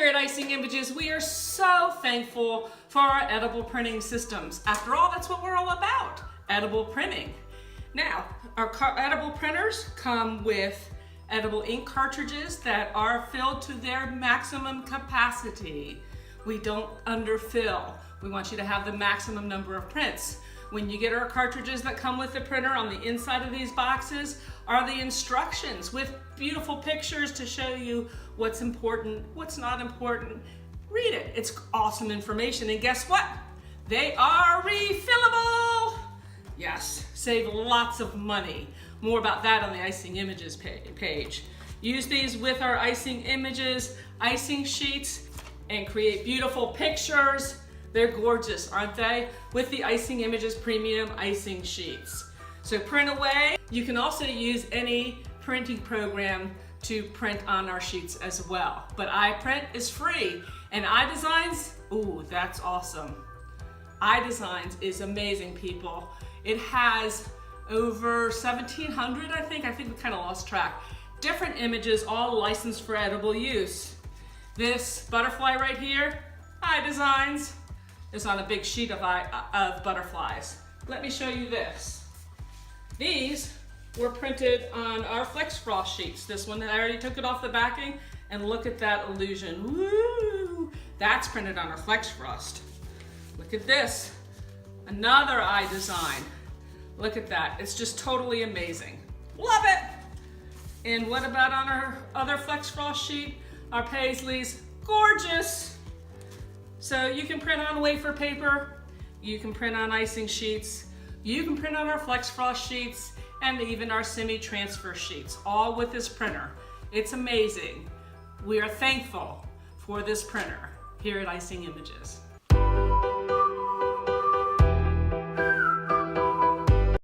here at Icing Images, we are so thankful for our edible printing systems. After all, that's what we're all about, edible printing. Now, our edible printers come with edible ink cartridges that are filled to their maximum capacity. We don't underfill. We want you to have the maximum number of prints. When you get our cartridges that come with the printer, on the inside of these boxes are the instructions with beautiful pictures to show you what's important, what's not important. Read it, it's awesome information. And guess what? They are refillable. Yes, save lots of money. More about that on the Icing Images page. Use these with our Icing Images icing sheets and create beautiful pictures. They're gorgeous, aren't they? With the Icing Images Premium icing sheets. So print away. You can also use any printing program to print on our sheets as well. But iPrint is free. And iDesigns, ooh, that's awesome. iDesigns is amazing, people. It has over 1,700, I think we kind of lost track. Different images, all licensed for edible use. This butterfly right here, iDesigns, is on a big sheet of butterflies. Let me show you this. These were printed on our Flex Frost sheets. This one, I already took it off the backing, and look at that illusion. Woo! That's printed on our Flex Frost. Look at this, another iDesign. Look at that, it's just totally amazing. Love it! And what about on our other Flex Frost sheet? Our Paisleys, gorgeous! So you can print on wafer paper, you can print on icing sheets, you can print on our Flex Frost sheets, and even our semi-transfer sheets, all with this printer. It's amazing. We are thankful for this printer here at Icing Images.